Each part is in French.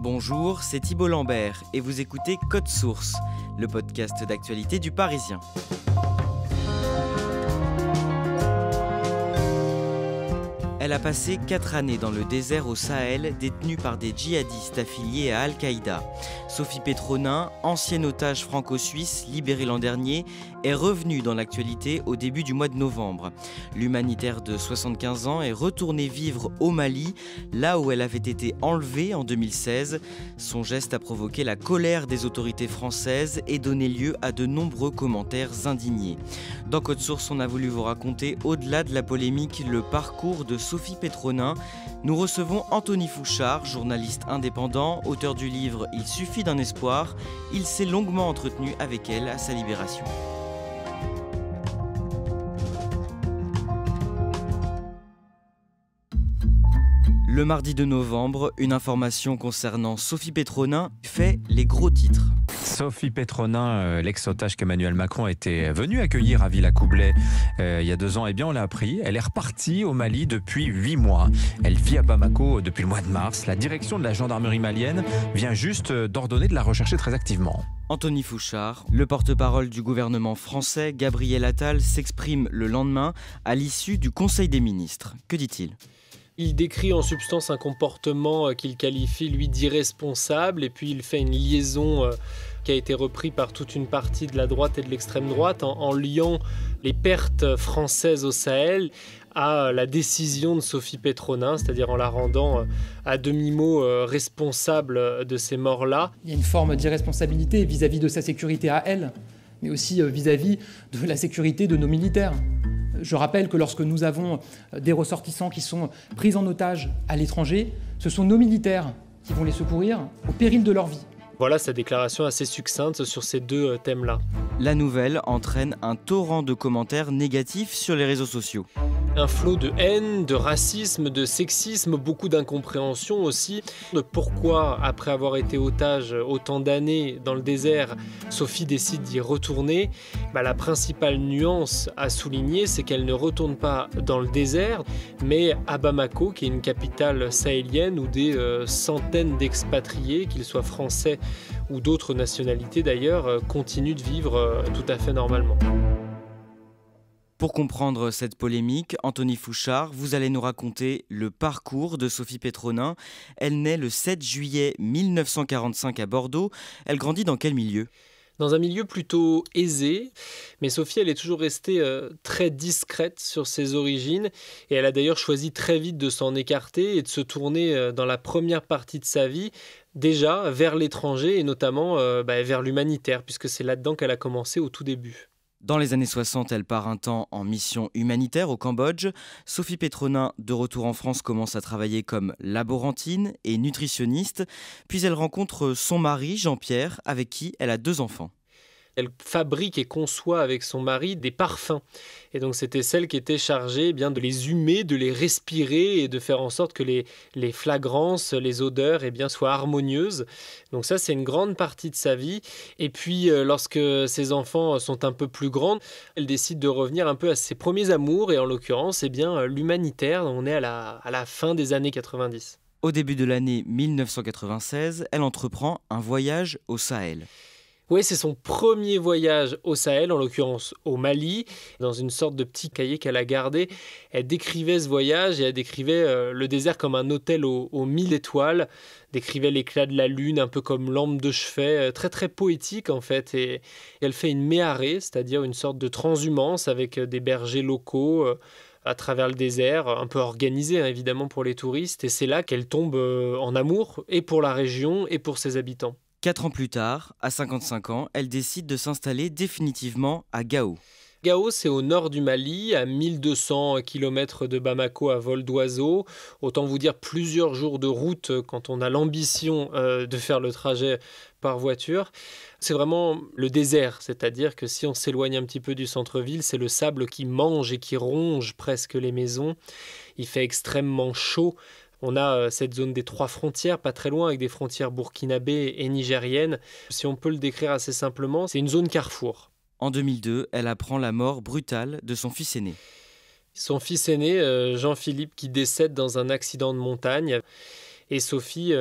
Bonjour, c'est Thibault Lambert et vous écoutez Code Source, le podcast d'actualité du Parisien. Elle a passé 4 années dans le désert au Sahel, détenue par des djihadistes affiliés à Al-Qaïda. Sophie Petronin, ancienne otage franco-suisse libérée l'an dernier, est revenue dans l'actualité au début du mois de novembre. L'humanitaire de 75 ans est retournée vivre au Mali, là où elle avait été enlevée en 2016. Son geste a provoqué la colère des autorités françaises et donné lieu à de nombreux commentaires indignés. Dans Code Source, on a voulu vous raconter, au-delà de la polémique, le parcours de Sophie Petronin. Nous recevons Anthony Fouchard, journaliste indépendant, auteur du livre « Il suffit d'un espoir ». Il s'est longuement entretenu avec elle à sa libération. Le mardi 2 novembre, une information concernant Sophie Petronin fait les gros titres. Sophie Petronin, l'ex-otage qu'Emmanuel Macron était venu accueillir à Villacoublay il y a 2 ans, eh bien on l'a appris, elle est repartie au Mali depuis 8 mois. Elle vit à Bamako depuis le mois de mars. La direction de la gendarmerie malienne vient juste d'ordonner de la rechercher très activement. Anthony Fouchard, le porte-parole du gouvernement français, Gabriel Attal, s'exprime le lendemain à l'issue du Conseil des ministres. Que dit-il ? Il décrit en substance un comportement qu'il qualifie, lui, d'irresponsable, et puis il fait une liaison qui a été reprise par toute une partie de la droite et de l'extrême droite en liant les pertes françaises au Sahel à la décision de Sophie Petronin, c'est-à-dire en la rendant à demi-mot responsable de ces morts-là. Il y a une forme d'irresponsabilité vis-à-vis de sa sécurité à elle, mais aussi vis-à-vis de la sécurité de nos militaires. Je rappelle que lorsque nous avons des ressortissants qui sont pris en otage à l'étranger, ce sont nos militaires qui vont les secourir au péril de leur vie. Voilà sa déclaration assez succincte sur ces 2 thèmes-là. La nouvelle entraîne un torrent de commentaires négatifs sur les réseaux sociaux. Un flot de haine, de racisme, de sexisme, beaucoup d'incompréhension aussi de pourquoi, après avoir été otage autant d'années dans le désert, Sophie décide d'y retourner. La principale nuance à souligner, c'est qu'elle ne retourne pas dans le désert, mais à Bamako, qui est une capitale sahélienne où des centaines d'expatriés, qu'ils soient français ou d'autres nationalités d'ailleurs, continuent de vivre tout à fait normalement. Pour comprendre cette polémique, Anthony Fouchard, vous allez nous raconter le parcours de Sophie Petronin. Elle naît le 7 juillet 1945 à Bordeaux. Elle grandit dans quel milieu ? Dans un milieu plutôt aisé, mais Sophie, elle est toujours restée très discrète sur ses origines, et elle a d'ailleurs choisi très vite de s'en écarter et de se tourner dans la première partie de sa vie, déjà vers l'étranger et notamment vers l'humanitaire, puisque c'est là-dedans qu'elle a commencé au tout début. Dans les années 60, elle part un temps en mission humanitaire au Cambodge. Sophie Petronin, de retour en France, commence à travailler comme laborantine et nutritionniste. Puis elle rencontre son mari, Jean-Pierre, avec qui elle a 2 enfants. Elle fabrique et conçoit avec son mari des parfums. Et donc c'était celle qui était chargée de les humer, de les respirer et de faire en sorte que les fragrances, les odeurs soient harmonieuses. Donc ça, c'est une grande partie de sa vie. Et puis lorsque ses enfants sont un peu plus grands, elle décide de revenir un peu à ses premiers amours, et en l'occurrence l'humanitaire. On est à la fin des années 90. Au début de l'année 1996, elle entreprend un voyage au Sahel. Oui, c'est son premier voyage au Sahel, en l'occurrence au Mali, dans une sorte de petit cahier qu'elle a gardé. Elle décrivait ce voyage et elle décrivait le désert comme un hôtel aux 1000 étoiles, décrivait l'éclat de la lune un peu comme lampe de chevet, très très poétique en fait. Et elle fait une méharée, c'est-à-dire une sorte de transhumance avec des bergers locaux à travers le désert, un peu organisé évidemment pour les touristes. Et c'est là qu'elle tombe en amour, et pour la région et pour ses habitants. 4 ans plus tard, à 55 ans, elle décide de s'installer définitivement à Gao. Gao, c'est au nord du Mali, à 1200 km de Bamako à vol d'oiseau. Autant vous dire plusieurs jours de route quand on a l'ambition de faire le trajet par voiture. C'est vraiment le désert, c'est-à-dire que si on s'éloigne un petit peu du centre-ville, c'est le sable qui mange et qui ronge presque les maisons. Il fait extrêmement chaud. On a cette zone des 3 frontières, pas très loin, avec des frontières burkinabées et nigériennes. Si on peut le décrire assez simplement, c'est une zone carrefour. En 2002, elle apprend la mort brutale de son fils aîné. Son fils aîné, Jean-Philippe, qui décède dans un accident de montagne. Et Sophie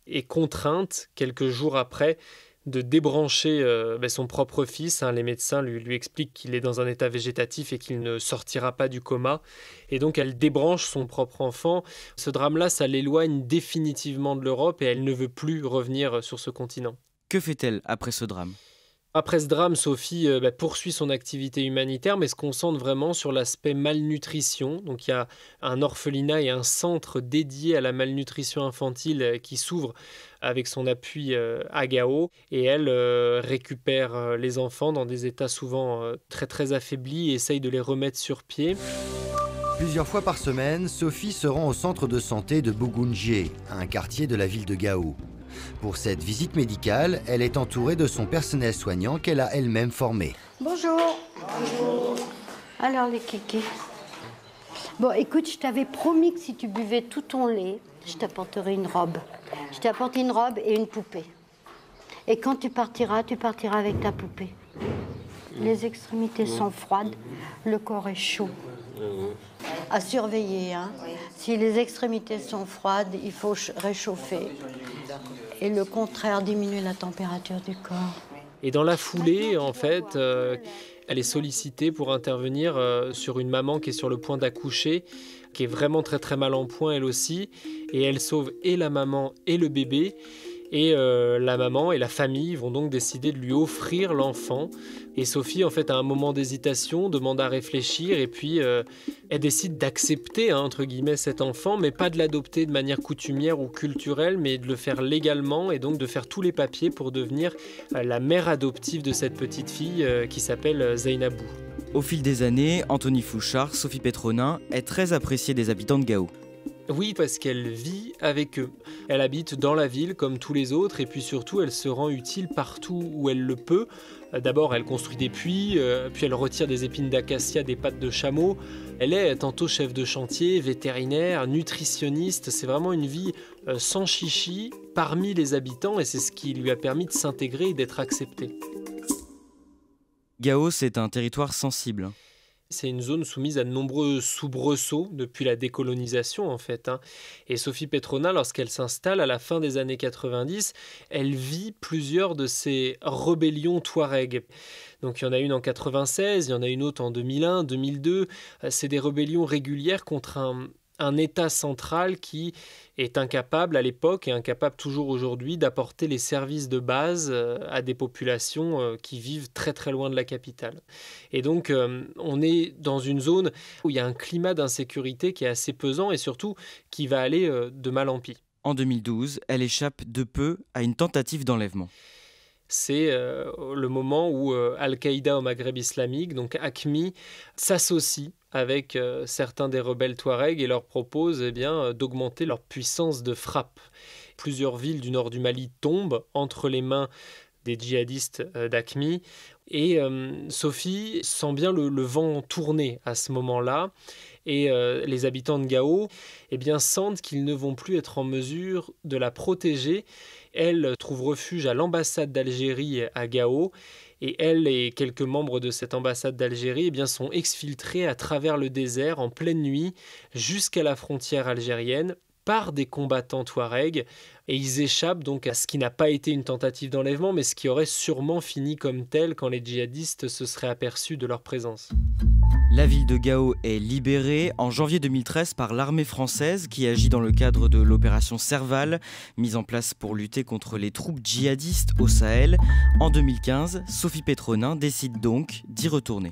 est contrainte, quelques jours après, de débrancher son propre fils. Les médecins lui expliquent qu'il est dans un état végétatif et qu'il ne sortira pas du coma. Et donc elle débranche son propre enfant. Ce drame-là, ça l'éloigne définitivement de l'Europe et elle ne veut plus revenir sur ce continent. Que fait-elle après ce drame ? Après ce drame, Sophie poursuit son activité humanitaire, mais se concentre vraiment sur l'aspect malnutrition. Donc il y a un orphelinat et un centre dédié à la malnutrition infantile qui s'ouvre avec son appui à Gao. Et elle récupère les enfants dans des états souvent très très affaiblis et essaye de les remettre sur pied. Plusieurs fois par semaine, Sophie se rend au centre de santé de Bougounjé, un quartier de la ville de Gao. Pour cette visite médicale, elle est entourée de son personnel soignant qu'elle a elle-même formé. Bonjour. Bonjour. Alors les kékés. Bon, écoute, je t'avais promis que si tu buvais tout ton lait, je t'apporterais une robe. Je t'ai apporté une robe et une poupée. Et quand tu partiras avec ta poupée. Les extrémités sont froides, le corps est chaud. À surveiller, hein. Si les extrémités sont froides, il faut réchauffer. Et le contraire, diminuer la température du corps. Et dans la foulée, en fait, elle est sollicitée pour intervenir sur une maman qui est sur le point d'accoucher, qui est vraiment très très mal en point elle aussi. Et elle sauve et la maman et le bébé. Et la maman et la famille vont donc décider de lui offrir l'enfant. Et Sophie, en fait, à un moment d'hésitation, demande à réfléchir et puis elle décide d'accepter, entre guillemets, cet enfant, mais pas de l'adopter de manière coutumière ou culturelle, mais de le faire légalement et donc de faire tous les papiers pour devenir la mère adoptive de cette petite fille qui s'appelle Zainabou. Au fil des années, Anthony Fouchard, Sophie Petronin est très appréciée des habitants de Gao. Oui, parce qu'elle vit avec eux. Elle habite dans la ville comme tous les autres et puis surtout elle se rend utile partout où elle le peut. D'abord elle construit des puits, puis elle retire des épines d'acacia des pattes de chameau. Elle est tantôt chef de chantier, vétérinaire, nutritionniste. C'est vraiment une vie sans chichi parmi les habitants et c'est ce qui lui a permis de s'intégrer et d'être acceptée. Gao, c'est un territoire sensible. C'est une zone soumise à de nombreux soubresauts depuis la décolonisation en fait. Et Sophie Petronin, lorsqu'elle s'installe à la fin des années 90, elle vit plusieurs de ces rébellions touareg. Donc il y en a une en 96, il y en a une autre en 2001, 2002. C'est des rébellions régulières contre un État central qui est incapable à l'époque et incapable toujours aujourd'hui d'apporter les services de base à des populations qui vivent très très loin de la capitale. Et donc on est dans une zone où il y a un climat d'insécurité qui est assez pesant et surtout qui va aller de mal en pis. En 2012, elle échappe de peu à une tentative d'enlèvement. C'est le moment où Al-Qaïda au Maghreb islamique, donc AQMI, s'associe avec certains des rebelles touaregs et leur propose d'augmenter leur puissance de frappe. Plusieurs villes du nord du Mali tombent entre les mains des djihadistes d'AQMI et Sophie sent bien le vent tourner à ce moment-là et les habitants de Gao sentent qu'ils ne vont plus être en mesure de la protéger. Elle trouve refuge à l'ambassade d'Algérie à Gao et elle et quelques membres de cette ambassade d'Algérie sont exfiltrés à travers le désert en pleine nuit jusqu'à la frontière algérienne par des combattants touaregs et ils échappent donc à ce qui n'a pas été une tentative d'enlèvement mais ce qui aurait sûrement fini comme tel quand les djihadistes se seraient aperçus de leur présence. La ville de Gao est libérée en janvier 2013 par l'armée française qui agit dans le cadre de l'opération Serval, mise en place pour lutter contre les troupes djihadistes au Sahel. En 2015, Sophie Petronin décide donc d'y retourner.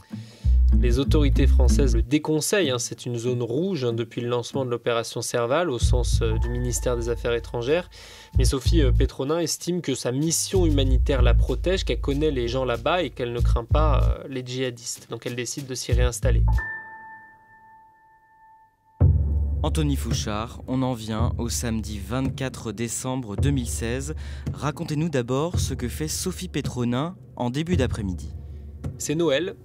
Les autorités françaises le déconseillent, c'est une zone rouge depuis le lancement de l'opération Serval au sens du ministère des Affaires étrangères. Mais Sophie Petronin estime que sa mission humanitaire la protège, qu'elle connaît les gens là-bas et qu'elle ne craint pas les djihadistes. Donc elle décide de s'y réinstaller. Anthony Fouchard, on en vient au samedi 24 décembre 2016. Racontez-nous d'abord ce que fait Sophie Petronin en début d'après-midi. C'est Noël.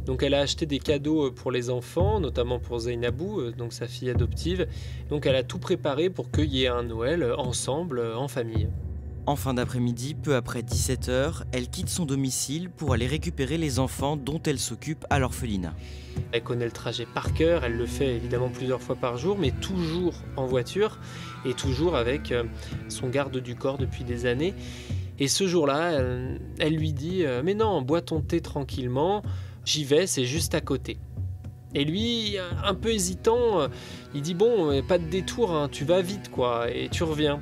Donc elle a acheté des cadeaux pour les enfants, notamment pour Zainabou, donc sa fille adoptive. Donc elle a tout préparé pour qu'il y ait un Noël ensemble, en famille. En fin d'après-midi, peu après 17h, elle quitte son domicile pour aller récupérer les enfants dont elle s'occupe à l'orphelinat. Elle connaît le trajet par cœur, elle le fait évidemment plusieurs fois par jour, mais toujours en voiture et toujours avec son garde du corps depuis des années. Et ce jour-là, elle lui dit « Mais non, bois ton thé tranquillement, j'y vais, c'est juste à côté ». Et lui, un peu hésitant, il dit « Bon, pas de détour, hein, tu vas vite quoi, et tu reviens ».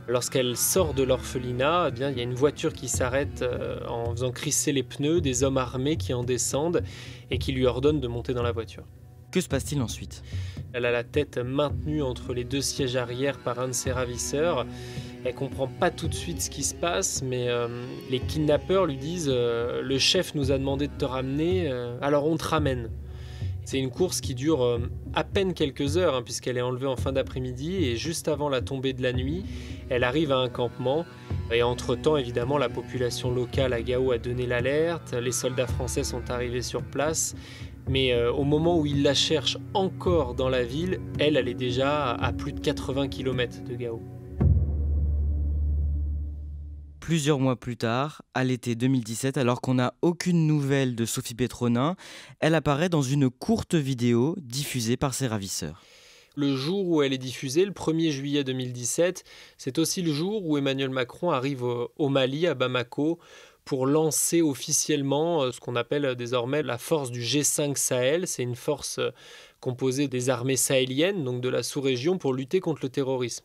Lorsqu'elle sort de l'orphelinat, eh bien, il y a une voiture qui s'arrête en faisant crisser les pneus, des hommes armés qui en descendent et qui lui ordonnent de monter dans la voiture. Que se passe-t-il ensuite ? Elle a la tête maintenue entre les deux sièges arrière par un de ses ravisseurs. Elle comprend pas tout de suite ce qui se passe, mais les kidnappeurs lui disent « Le chef nous a demandé de te ramener, alors on te ramène ». C'est une course qui dure à peine quelques heures, hein, puisqu'elle est enlevée en fin d'après-midi, et juste avant la tombée de la nuit, elle arrive à un campement. Et entre-temps, évidemment, la population locale à Gao a donné l'alerte, les soldats français sont arrivés sur place, mais au moment où ils la cherchent encore dans la ville, elle est déjà à plus de 80 km de Gao. Plusieurs mois plus tard, à l'été 2017, alors qu'on n'a aucune nouvelle de Sophie Petronin, elle apparaît dans une courte vidéo diffusée par ses ravisseurs. Le jour où elle est diffusée, le 1er juillet 2017, c'est aussi le jour où Emmanuel Macron arrive au Mali, à Bamako, pour lancer officiellement ce qu'on appelle désormais la force du G5 Sahel. C'est une force composée des armées sahéliennes, donc de la sous-région, pour lutter contre le terrorisme.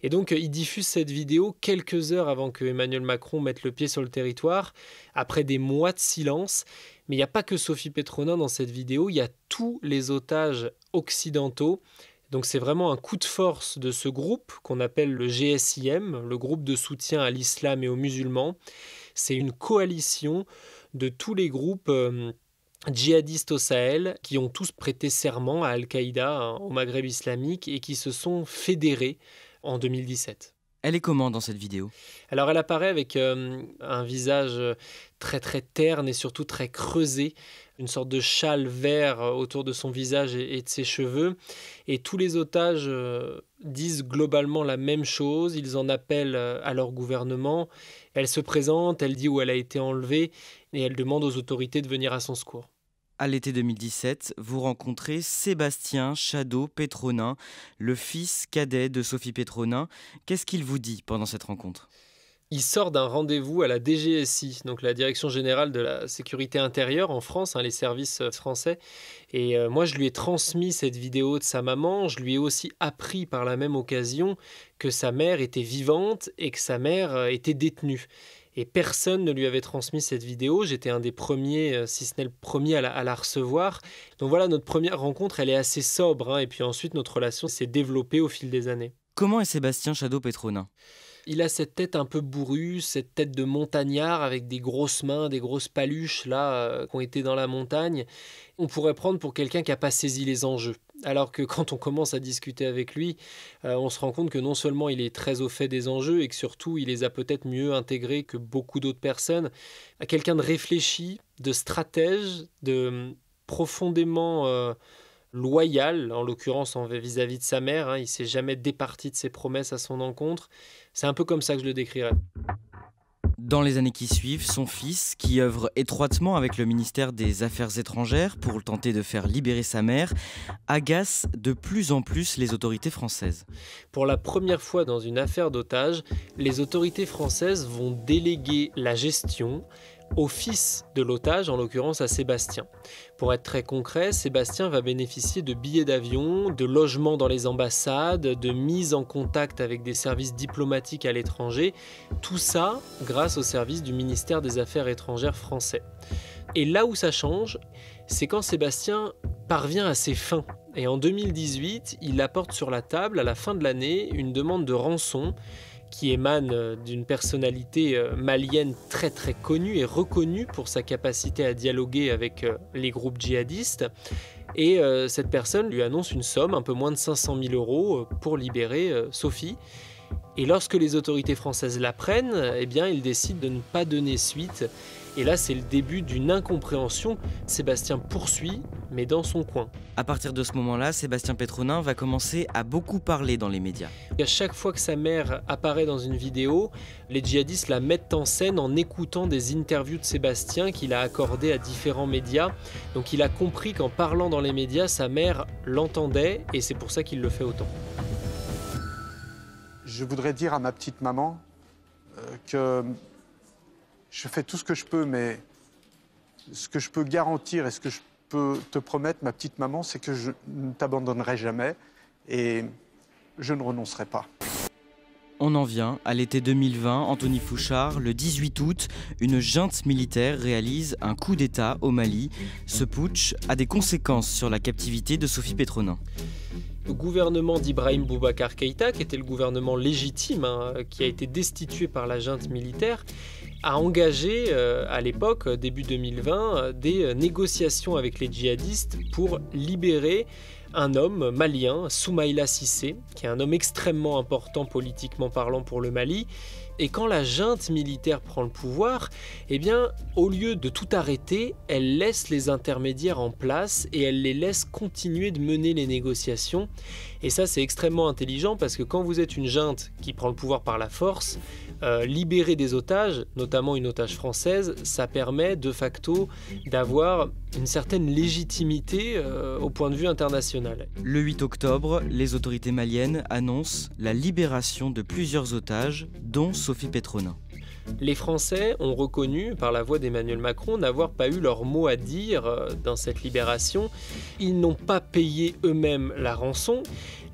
Et donc, il diffuse cette vidéo quelques heures avant que Emmanuel Macron mette le pied sur le territoire, après des mois de silence. Mais il n'y a pas que Sophie Petronin dans cette vidéo, il y a tous les otages occidentaux. Donc c'est vraiment un coup de force de ce groupe qu'on appelle le GSIM, le groupe de soutien à l'islam et aux musulmans. C'est une coalition de tous les groupes djihadistes au Sahel qui ont tous prêté serment à Al-Qaïda, au Maghreb islamique, et qui se sont fédérés en 2017. Elle est comment dans cette vidéo ? Alors elle apparaît avec un visage très très terne et surtout très creusé, une sorte de châle vert autour de son visage et de ses cheveux. Et tous les otages disent globalement la même chose, ils en appellent à leur gouvernement. Elle se présente, elle dit où elle a été enlevée et elle demande aux autorités de venir à son secours. À l'été 2017, vous rencontrez Sébastien Chadeau Petronin, le fils cadet de Sophie Petronin. Qu'est-ce qu'il vous dit pendant cette rencontre ? Il sort d'un rendez-vous à la DGSI, donc la Direction Générale de la Sécurité Intérieure en France, les services français. Et moi, je lui ai transmis cette vidéo de sa maman. Je lui ai aussi appris par la même occasion que sa mère était vivante et que sa mère était détenue. Et personne ne lui avait transmis cette vidéo. J'étais un des premiers, si ce n'est le premier, à la recevoir. Donc voilà, notre première rencontre, elle est assez sobre. Et puis ensuite, notre relation s'est développée au fil des années. Comment est Sébastien Chadeau Petronin ? Il a cette tête un peu bourrue, cette tête de montagnard avec des grosses mains, des grosses paluches là qui ont été dans la montagne. On pourrait prendre pour quelqu'un qui n'a pas saisi les enjeux. Alors que quand on commence à discuter avec lui, on se rend compte que non seulement il est très au fait des enjeux et que surtout il les a peut-être mieux intégrés que beaucoup d'autres personnes. Quelqu'un de réfléchi, de stratège, de profondément loyal, en l'occurrence vis-à-vis de sa mère. Il ne s'est jamais départi de ses promesses à son encontre. C'est un peu comme ça que je le décrirais. Dans les années qui suivent, son fils, qui œuvre étroitement avec le ministère des Affaires étrangères pour tenter de faire libérer sa mère, agace de plus en plus les autorités françaises. Pour la première fois dans une affaire d'otage, les autorités françaises vont déléguer la gestion au fils de l'otage, en l'occurrence à Sébastien. Pour être très concret, Sébastien va bénéficier de billets d'avion, de logements dans les ambassades, de mise en contact avec des services diplomatiques à l'étranger, tout ça grâce au service du ministère des Affaires étrangères français. Et là où ça change, c'est quand Sébastien parvient à ses fins. Et en 2018, il apporte sur la table, à la fin de l'année, une demande de rançon qui émane d'une personnalité malienne très très connue et reconnue pour sa capacité à dialoguer avec les groupes djihadistes. Et cette personne lui annonce une somme, un peu moins de 500 000 euros, pour libérer Sophie. Et lorsque les autorités françaises l'apprennent, eh bien, ils décident de ne pas donner suite Et là, c'est le début d'une incompréhension. Sébastien poursuit, mais dans son coin. À partir de ce moment-là, Sébastien Pétronin va commencer à beaucoup parler dans les médias. Et à chaque fois que sa mère apparaît dans une vidéo, les djihadistes la mettent en scène en écoutant des interviews de Sébastien qu'il a accordées à différents médias. Donc il a compris qu'en parlant dans les médias, sa mère l'entendait et c'est pour ça qu'il le fait autant. Je voudrais dire à ma petite maman que je fais tout ce que je peux, mais ce que je peux garantir et ce que je peux te promettre, ma petite maman, c'est que je ne t'abandonnerai jamais et je ne renoncerai pas. On en vient à l'été 2020, Anthony Fouchard, le 18 août, une junte militaire réalise un coup d'État au Mali. Ce putsch a des conséquences sur la captivité de Sophie Pétronin. Le gouvernement d'Ibrahim Boubacar Keïta, qui était le gouvernement légitime, qui a été destitué par la junte militaire, a engagé à l'époque, début 2020, des négociations avec les djihadistes pour libérer un homme malien, Soumaïla Cissé, qui est un homme extrêmement important politiquement parlant pour le Mali. Et quand la junte militaire prend le pouvoir, eh bien, au lieu de tout arrêter, elle laisse les intermédiaires en place et elle les laisse continuer de mener les négociations. Et ça, c'est extrêmement intelligent parce que quand vous êtes une junte qui prend le pouvoir par la force, libérer des otages, notamment une otage française, ça permet de facto d'avoir une certaine légitimité au point de vue international. Le 8 octobre, les autorités maliennes annoncent la libération de plusieurs otages, dont Sophie Pétronin. Les Français ont reconnu, par la voix d'Emmanuel Macron, n'avoir pas eu leur mot à dire dans cette libération. Ils n'ont pas payé eux-mêmes la rançon.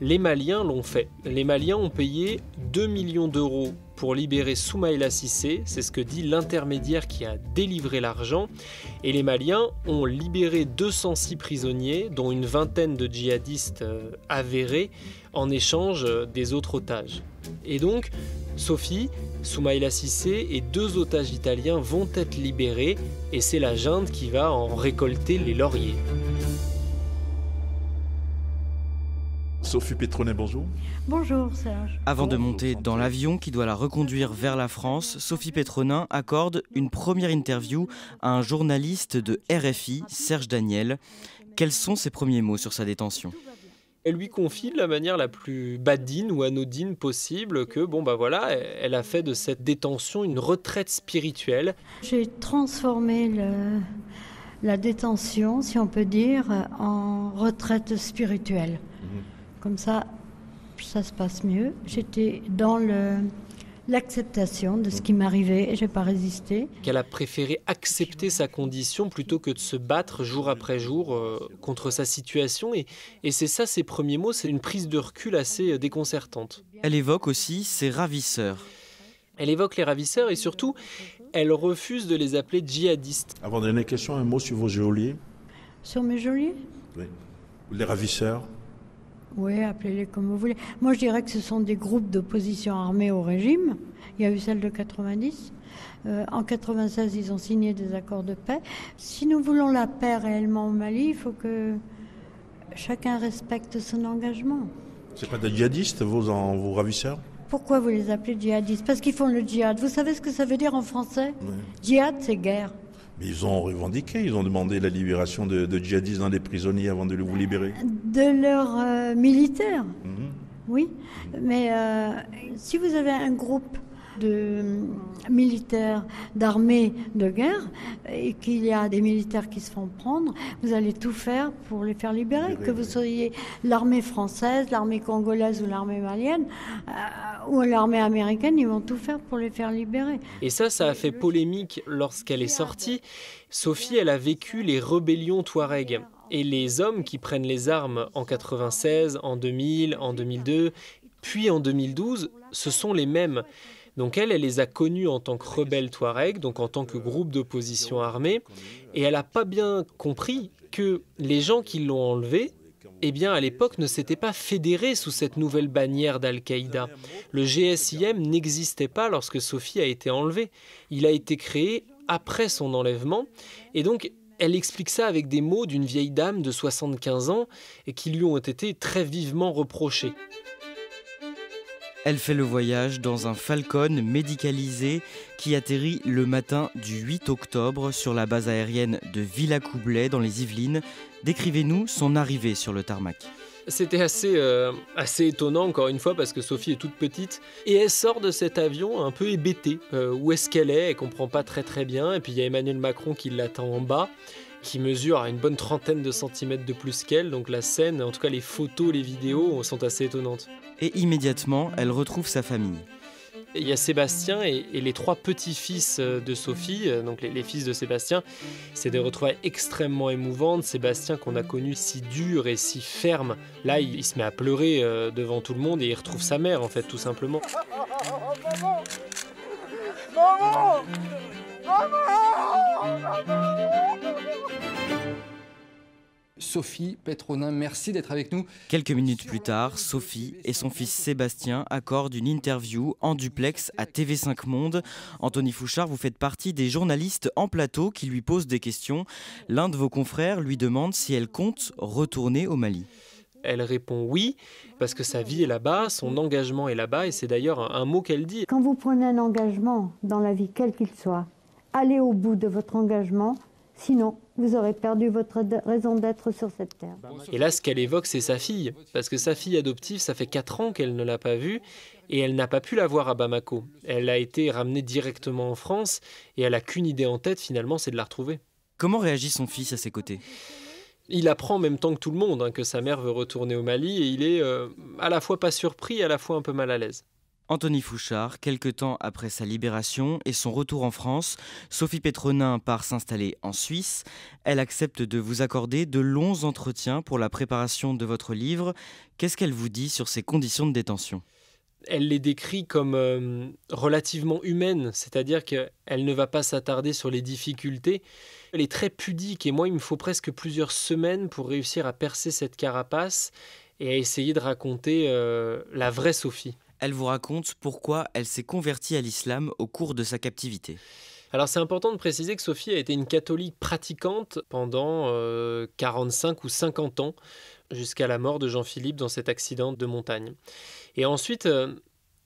Les Maliens l'ont fait. Les Maliens ont payé 2 millions d'euros pour libérer Soumaïla Cissé, c'est ce que dit l'intermédiaire qui a délivré l'argent. Et les Maliens ont libéré 206 prisonniers, dont une vingtaine de djihadistes avérés, en échange des autres otages. Et donc, Sophie, Soumaïla Cissé et 2 otages italiens vont être libérés, et c'est la junte qui va en récolter les lauriers. Sophie Pétronin, bonjour. Bonjour Serge. Avant de monter dans l'avion qui doit la reconduire vers la France, Sophie Pétronin accorde une première interview à un journaliste de RFI, Serge Daniel. Quels sont ses premiers mots sur sa détention ? Elle lui confie de la manière la plus badine ou anodine possible que, elle a fait de cette détention une retraite spirituelle. J'ai transformé la détention, si on peut dire, en retraite spirituelle. Comme ça se passe mieux. J'étais dans l'acceptation de ce qui m'arrivait et je n'ai pas résisté. Qu'elle a préféré accepter sa condition plutôt que de se battre jour après jour contre sa situation. Et c'est ça ses premiers mots, c'est une prise de recul assez déconcertante. Elle évoque aussi ses ravisseurs. Elle évoque les ravisseurs et surtout, elle refuse de les appeler djihadistes. Avant de donner une question, un mot sur vos geôliers. Sur mes geôliers ? Oui. Les ravisseurs. Oui, appelez-les comme vous voulez. Moi, je dirais que ce sont des groupes d'opposition armée au régime. Il y a eu celle de 90. En 96, ils ont signé des accords de paix. Si nous voulons la paix réellement au Mali, il faut que chacun respecte son engagement. C'est pas des djihadistes, vos ravisseurs ? Pourquoi vous les appelez djihadistes ? Parce qu'ils font le djihad. Vous savez ce que ça veut dire en français ? Oui. Djihad, c'est guerre. Mais ils ont revendiqué, ils ont demandé la libération de djihadistes dans des prisonniers avant de vous libérer. De leurs militaires, oui. Mais si vous avez un groupe de militaires d'armée de guerre et qu'il y a des militaires qui se font prendre, vous allez tout faire pour les faire libérer. Que vous soyez l'armée française, l'armée congolaise ou l'armée malienne ou l'armée américaine, ils vont tout faire pour les faire libérer. Et ça a fait polémique lorsqu'elle est sortie. Sophie, elle a vécu les rébellions Touareg. Et les hommes qui prennent les armes en 96, en 2000, en 2002, puis en 2012, ce sont les mêmes. Donc elle les a connus en tant que rebelles Touareg, donc en tant que groupe d'opposition armée, et elle n'a pas bien compris que les gens qui l'ont enlevé, eh bien à l'époque ne s'étaient pas fédérés sous cette nouvelle bannière d'Al-Qaïda. Le GSIM n'existait pas lorsque Sophie a été enlevée. Il a été créé après son enlèvement, et donc elle explique ça avec des mots d'une vieille dame de 75 ans et qui lui ont été très vivement reprochés. Elle fait le voyage dans un Falcon médicalisé qui atterrit le matin du 8 octobre sur la base aérienne de Villacoublay dans les Yvelines. Décrivez-nous son arrivée sur le tarmac. C'était assez étonnant, encore une fois, parce que Sophie est toute petite. Et elle sort de cet avion un peu hébétée. Où est-ce qu'elle est ? Elle comprend pas très bien. Et puis il y a Emmanuel Macron qui l'attend en bas, qui mesure une bonne trentaine de centimètres de plus qu'elle. Donc la scène, en tout cas les photos, les vidéos, sont assez étonnantes. Et immédiatement, elle retrouve sa famille. Il y a Sébastien et les 3 petits-fils de Sophie, donc les fils de Sébastien. C'est des retrouvailles extrêmement émouvantes. Sébastien, qu'on a connu si dur et si ferme, là il se met à pleurer devant tout le monde et il retrouve sa mère en fait, tout simplement. Maman ! Maman ! Sophie Petronin, merci d'être avec nous. Quelques minutes plus tard, Sophie et son fils Sébastien accordent une interview en duplex à TV5 Monde. Anthony Fouchard, vous faites partie des journalistes en plateau qui lui posent des questions. L'un de vos confrères lui demande si elle compte retourner au Mali. Elle répond oui, parce que sa vie est là-bas, son engagement est là-bas, et c'est d'ailleurs un mot qu'elle dit. Quand vous prenez un engagement dans la vie, quel qu'il soit, allez au bout de votre engagement, sinon vous aurez perdu votre raison d'être sur cette terre. Et là, ce qu'elle évoque, c'est sa fille, parce que sa fille adoptive, ça fait 4 ans qu'elle ne l'a pas vue, et elle n'a pas pu la voir à Bamako. Elle a été ramenée directement en France, et elle n'a qu'une idée en tête, finalement, c'est de la retrouver. Comment réagit son fils à ses côtés ? Il apprend en même temps que tout le monde que sa mère veut retourner au Mali, et il est à la fois pas surpris, et à la fois un peu mal à l'aise. Anthony Fouchard, quelque temps après sa libération et son retour en France, Sophie Petronin part s'installer en Suisse. Elle accepte de vous accorder de longs entretiens pour la préparation de votre livre. Qu'est-ce qu'elle vous dit sur ces conditions de détention ? Elle les décrit comme relativement humaines, c'est-à-dire qu'elle ne va pas s'attarder sur les difficultés. Elle est très pudique et moi, il me faut presque plusieurs semaines pour réussir à percer cette carapace et à essayer de raconter la vraie Sophie. Elle vous raconte pourquoi elle s'est convertie à l'islam au cours de sa captivité. Alors c'est important de préciser que Sophie a été une catholique pratiquante pendant 45 ou 50 ans, jusqu'à la mort de Jean-Philippe dans cet accident de montagne. Et ensuite,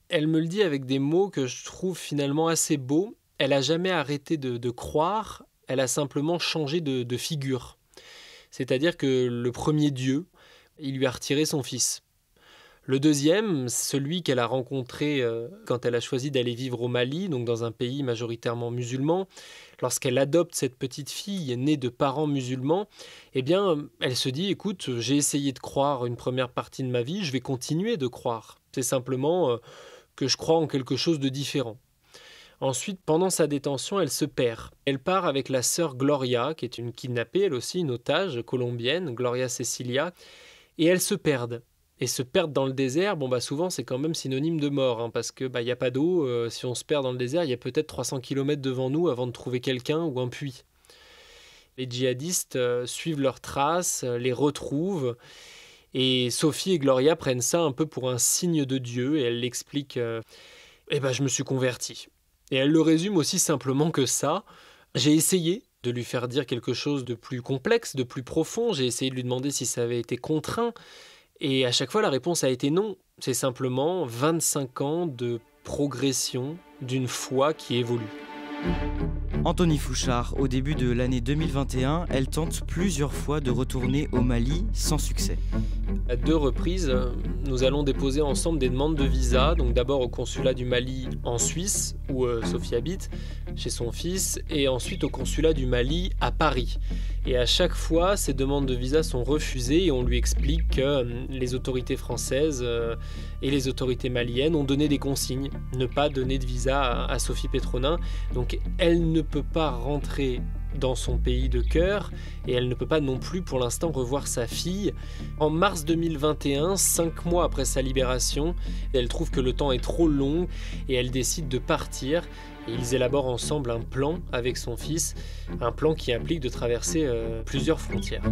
elle me le dit avec des mots que je trouve finalement assez beaux. Elle n'a jamais arrêté de croire, elle a simplement changé de figure. C'est-à-dire que le premier Dieu, il lui a retiré son fils. Le deuxième, celui qu'elle a rencontré quand elle a choisi d'aller vivre au Mali, donc dans un pays majoritairement musulman, lorsqu'elle adopte cette petite fille née de parents musulmans, eh bien, elle se dit, écoute, j'ai essayé de croire une première partie de ma vie, je vais continuer de croire. C'est simplement que je crois en quelque chose de différent. Ensuite, pendant sa détention, elle se perd. Elle part avec la sœur Gloria, qui est une kidnappée, elle aussi, une otage colombienne, Gloria Cecilia, et elles se perdent. Et se perdre dans le désert, souvent c'est quand même synonyme de mort, parce que y a pas d'eau, si on se perd dans le désert, il y a peut-être 300 km devant nous avant de trouver quelqu'un ou un puits. Les djihadistes suivent leurs traces, les retrouvent, et Sophie et Gloria prennent ça un peu pour un signe de Dieu, et elles l'expliquent je me suis convertie. Et elle le résume aussi simplement que ça. J'ai essayé de lui faire dire quelque chose de plus complexe, de plus profond, j'ai essayé de lui demander si ça avait été contraint, et à chaque fois, la réponse a été non. C'est simplement 25 ans de progression d'une foi qui évolue. Anthony Fouchard, au début de l'année 2021, elle tente plusieurs fois de retourner au Mali sans succès. À 2 reprises, nous allons déposer ensemble des demandes de visa, donc d'abord au consulat du Mali en Suisse, où Sophie habite, chez son fils, et ensuite au consulat du Mali à Paris. Et à chaque fois, ces demandes de visa sont refusées et on lui explique que les autorités françaises et les autorités maliennes ont donné des consignes, ne pas donner de visa à Sophie Petronin. Donc elle ne peut pas rentrer dans son pays de cœur et elle ne peut pas non plus pour l'instant revoir sa fille. En mars 2021, 5 mois après sa libération, elle trouve que le temps est trop long et elle décide de partir. Et ils élaborent ensemble un plan avec son fils, un plan qui implique de traverser plusieurs frontières.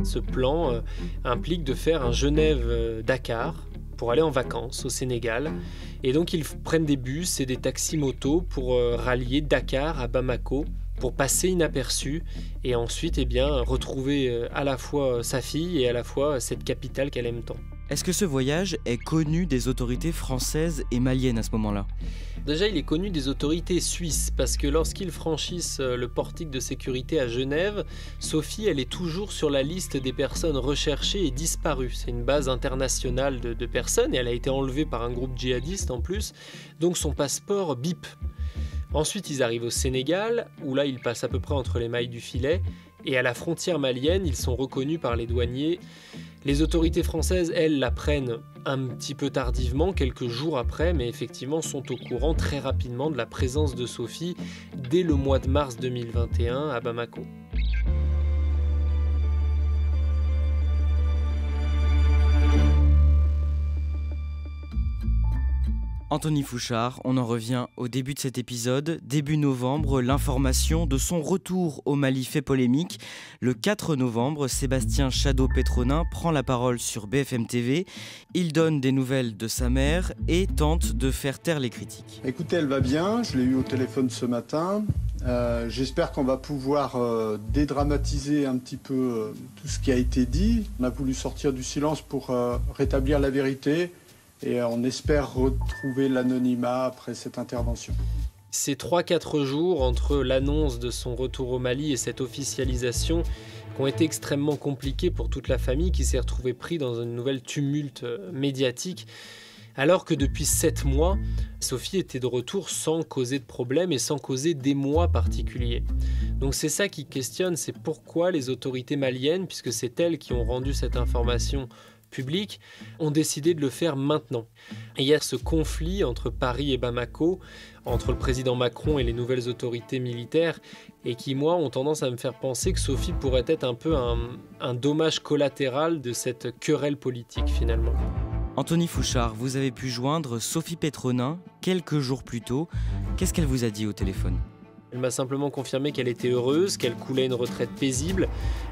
Ce plan implique de faire un Genève-Dakar pour aller en vacances au Sénégal. Et donc ils prennent des bus et des taxis-motos pour rallier Dakar à Bamako, pour passer inaperçu et ensuite retrouver à la fois sa fille et à la fois cette capitale qu'elle aime tant. Est-ce que ce voyage est connu des autorités françaises et maliennes à ce moment-là ? Déjà, il est connu des autorités suisses, parce que lorsqu'ils franchissent le portique de sécurité à Genève, Sophie, elle est toujours sur la liste des personnes recherchées et disparues. C'est une base internationale de personnes, et elle a été enlevée par un groupe djihadiste en plus, donc son passeport bip. Ensuite, ils arrivent au Sénégal, où là, ils passent à peu près entre les mailles du filet, et à la frontière malienne, ils sont reconnus par les douaniers. Les autorités françaises, elles, la prennent un petit peu tardivement, quelques jours après, mais effectivement sont au courant très rapidement de la présence de Sophie dès le mois de mars 2021 à Bamako. Anthony Fouchard, on en revient au début de cet épisode. Début novembre, l'information de son retour au Mali fait polémique. Le 4 novembre, Sébastien Chadeau-Petronin prend la parole sur BFM TV. Il donne des nouvelles de sa mère et tente de faire taire les critiques. Écoutez, elle va bien, je l'ai eu au téléphone ce matin. J'espère qu'on va pouvoir dédramatiser un petit peu tout ce qui a été dit. On a voulu sortir du silence pour rétablir la vérité. Et on espère retrouver l'anonymat après cette intervention. Ces 3-4 jours entre l'annonce de son retour au Mali et cette officialisation qui ont été extrêmement compliqués pour toute la famille qui s'est retrouvée pris dans une nouvelle tumulte médiatique. Alors que depuis 7 mois, Sophie était de retour sans causer de problème et sans causer d'émoi particuliers. Donc c'est ça qui questionne, c'est pourquoi les autorités maliennes, puisque c'est elles qui ont rendu cette information publics ont décidé de le faire maintenant. Et il y a ce conflit entre Paris et Bamako, entre le président Macron et les nouvelles autorités militaires, et qui, moi, ont tendance à me faire penser que Sophie pourrait être un peu un dommage collatéral de cette querelle politique, finalement. Anthony Fouchard, vous avez pu joindre Sophie Petronin quelques jours plus tôt. Qu'est-ce qu'elle vous a dit au téléphone ? Elle m'a simplement confirmé qu'elle était heureuse, qu'elle coulait une retraite paisible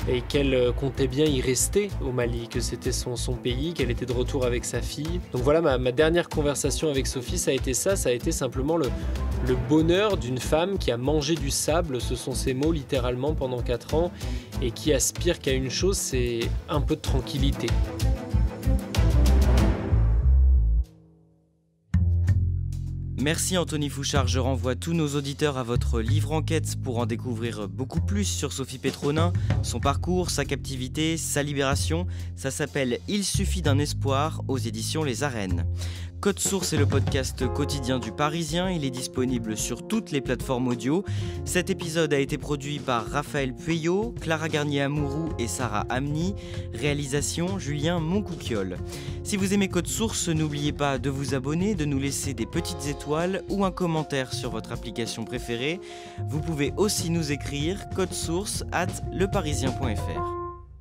et qu'elle comptait bien y rester au Mali, que c'était son pays, qu'elle était de retour avec sa fille. Donc voilà, ma dernière conversation avec Sophie, ça a été ça, ça a été simplement le bonheur d'une femme qui a mangé du sable, ce sont ses mots littéralement pendant 4 ans, et qui aspire qu'à une chose, c'est un peu de tranquillité. Merci Anthony Fouchard, je renvoie tous nos auditeurs à votre livre enquête pour en découvrir beaucoup plus sur Sophie Petronin, son parcours, sa captivité, sa libération. Ça s'appelle « Il suffit d'un espoir » aux éditions Les Arènes. Code Source est le podcast quotidien du Parisien, il est disponible sur toutes les plateformes audio. Cet épisode a été produit par Raphaël Pueyo, Clara Garnier-Amouroux et Sarah Amni. Réalisation Julien Moncouquiol. Si vous aimez Code Source, n'oubliez pas de vous abonner, de nous laisser des petites étoiles ou un commentaire sur votre application préférée. Vous pouvez aussi nous écrire codesource@leparisien.fr.